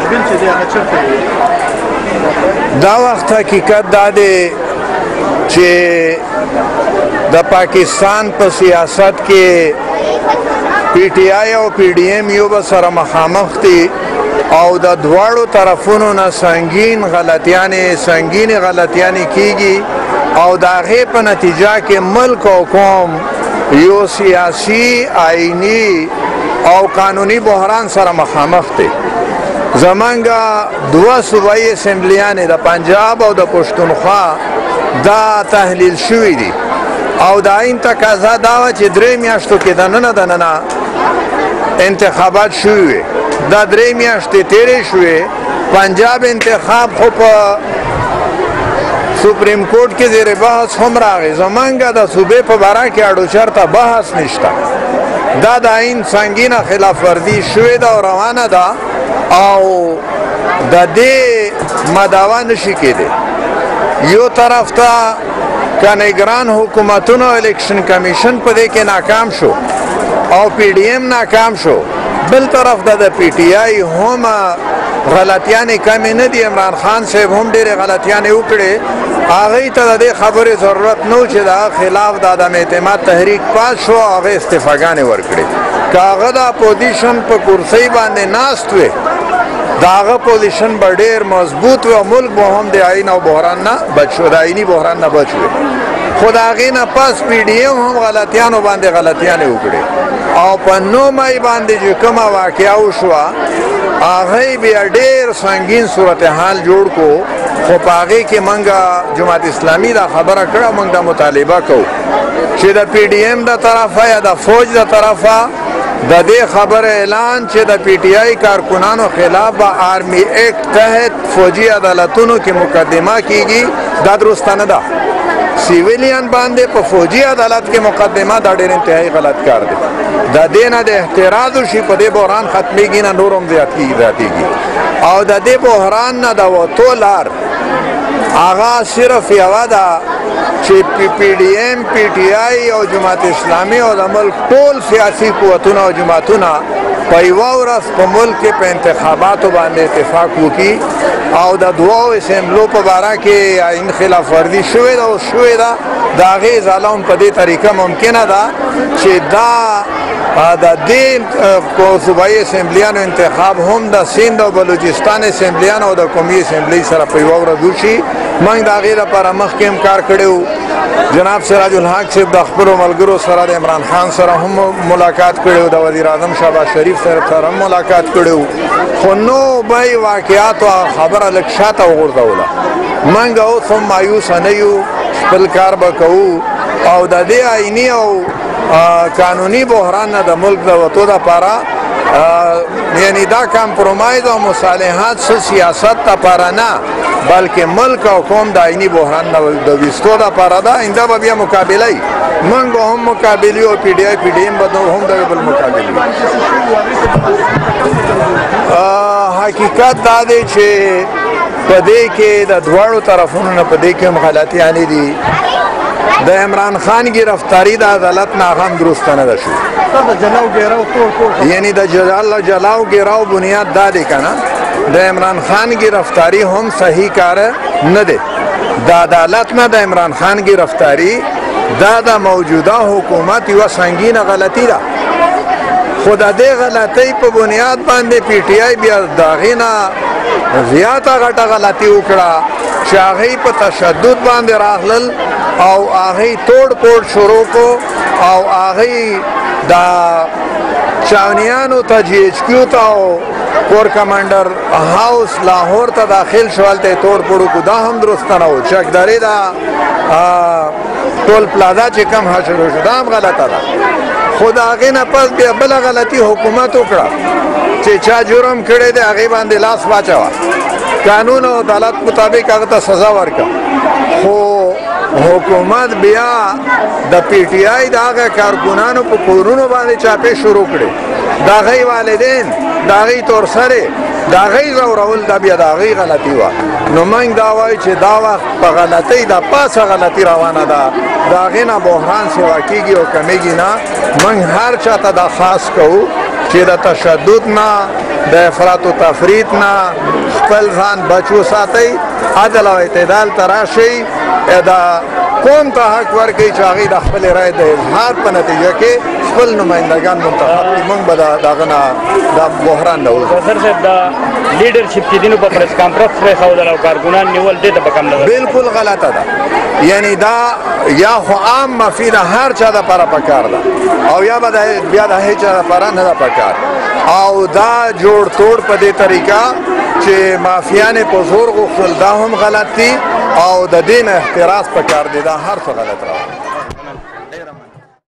مقابل چې دی هغه چېرته دی؟ دا وخت حقیقت دا دی چې د پاکستان په سیاست کې پی ټی آی او پی ډی ایم یو به سره مخامخ دي او د دواړو طرفونو نه سنگین غلطیانې کیږي او د هغې په نتیجه کې ملک او قوم یو سیاسی آئینی او قانوني بحران سره مخامخ دی. زمانګه دوه صوبایي اسمبلیانې د پنجاب او د پښتونخوا دا تحلیل شوي دي او د آئین تقاضا دا وه چې 3 میاشتو کې دننه انتخابات شوي وي. دا 3 میاشتې تیرې شوې. پنجاب انتخاب خو په سپریم کورټ کې زیر بحث هم راغی. زمانګه د صوبې په باره کې اډو چرته بحث نشته. دا د آئین سنګینه خلاف ورزي شوې ده او روانه ده او د دې مداوا نشي کېدی. یو طرف ته کنګران حکومتونو الیکشن کمیشن په دې کې ناکام شو او پی ډی ایم ناکام شو، بل طرف ته د پی ټی آی هم غلطیانې کمې نه دي. عمران خان صاحب هم ډېرې غلطیانې وکړې. هغې ته د دې خبرې ضرورت نه و چې د هغه خلاف د عدم اعتماد تحریک پاس شو او هغې استعفاګانې ورکړې. که هغه د اپوزیشن په کرسۍ باندې ناست وې د هغه پوزیشن به ډېر مضبوط و او ملک به هم د آئین او بحران نه بچ شو، د آئیني بحران نه بچ وې. خو د هغې نه پس پی ډي ایم هم غلطیانو باندې غلطیانې وکړې او په 9 مای باندې چې کومه واقعه وشوه هغې بیا ډېر سنګین صورتحال جوړ کو. خو په هغې کې موږ جماعت اسلامي دا خبره کړه، موږ دا مطالبه کوو چې د پی ډي ایم د طرفه یا د فوج د طرفه د دې خبر اعلان چې د پی ټی آی کارکنانو خلاف به آرمی ایکٹ تحت فوجي عدالتونو کې مقدمه کیږي، دا درسته نه ده. سیویلیان باندې په فوجي عدالت کې مقدمه دا ډېر انتهایی غلط کار دی. د دې نه د احتراز وشي په دې بحران ختمیږي نه نور هم زیاتېږي او د دې بحران نه د وتو لار هغه صرف یوه ده چې پی ډي ایم، پی ټی آی او جماعت اسلامي او د ملک ټول سیاسي قوتونه او جماعتونه په یوه ورځ په ملک کې په انتخاباتو باندې اتفاق وکړي او د دوو اسمبلو په باره کې آئین خلاف ورزي شوې ده او شوې ده. د هغې ازاله هم په دې طریقه ممکنه ده چې دا د دې صوبایي اسمبلیانو انتخاب هم د سیند او بلوچستان اسمبلیانو او د قومي اسمبلۍ سره په یوه ورځ وشي. موږ د هغې لپاره مخکې هم کار کړی و. جناب سراج الحق صاحب د خپلو ملګرو سره د عمران خان سره هم ملاقات کړی و، د وزیر اعظم شهباز شریف صاحب سره هم ملاقات کړی و. خو نو بی واقعاتو خبره لږ شاته وغورځوله. موږ اوس هم مایوسه نه یو، خپل کار به کوو او د دې آئیني او قانوني بحران نه د ملک د وتو دپاره یعنی دا کمپرومایز او مصالحات سیاست دپاره نه بلکې ملک او قوم د آئیني بحران نه د ویستو دپاره ده. آینده به بیا مقابله وي، موږ به هم مقابلې او پی ډي آی پی ډي ایم به هم د یو بل مقابلې وي. حقیقت دا دی چې په دې کې د دواړو طرفونو نه په دې کې هم غلطیانې دي. د عمران خان گرفتاری د عدالت نه هم درسته نه ده شوې. یعنی د جلاو ګیراو بنیاد دا دی که نه، د عمران خان گرفتاری هم صحیح کار نه دی. د عدالت نه د عمران خان گرفتاری دا د موجوده حکومت یوه سنګینه غلطي ده. خو د دې غلطۍ په بنیاد باندې پی ټی آی بیا د هغې نه زیاته غټه غلطي وکړه چې هغې په تشدد باندې راغلل او هغې توڑ پوڑ شروع کو او هغې د چاونیانو ته جی ایچ کیو ته او کور کمانډر هاوس لاهور ته داخل شو، هلته یې توڑ پوڑ وکړو. دا هم درسته نه و. چکدرې د ټول پلازا چې کم حاصل شو دا هم غلطه ده. خو د هغې نه پس بیا بله غلطي حکومت وکړه چې چا جرم کړی دی هغې باندې لاس واچوه، قانون او عدالت مطابق هغه ته سزا ورکړه. خو حکومت بیا د پی ټی آی د هغه کارکنانو په کورونو باندې چاپې شروع کړې، د هغې والدین، د هغې تورسرې، د هغې ځورول دا بیا د هغې غلطي وه. نو موږ دا وایو چې دا وخت په غلطۍ د پاسه غلطي روانه ده، د هغې نه بحران سوا کېږي او کمیږي نه. موږ هر چا ته دا خاص کوو چې د تشدد نه د افراط و تفریط نه خپل ځان بچو ساتئ، عدل او اعتدال ته راشئ، د قوم ته حق ورکړئ چې هغوی د خپلې رایې د اظهار په نتیجه کې خپل نمایندګان منتخب کړي. موږ به د هغه نه د بحران نه وځو. ظفر صاحب د لیډرشپ چې دینو په پریس کانفرنس پرېښودل او کارګنان نیول دې ته به کوم نظر؟ بالکل غلطه ده. یعنی دا یا خو عام معافي ده هر چا دپاره پکار ده او یا به بیا د هیچ چا دپاره نه ده پکار، او دا جوړ توړ په دې طریقه چې مافیانې په زور غوښتل دا هم غلط دي او د دې نه احتراز پکار دی. دا هر څه غلط راغلی.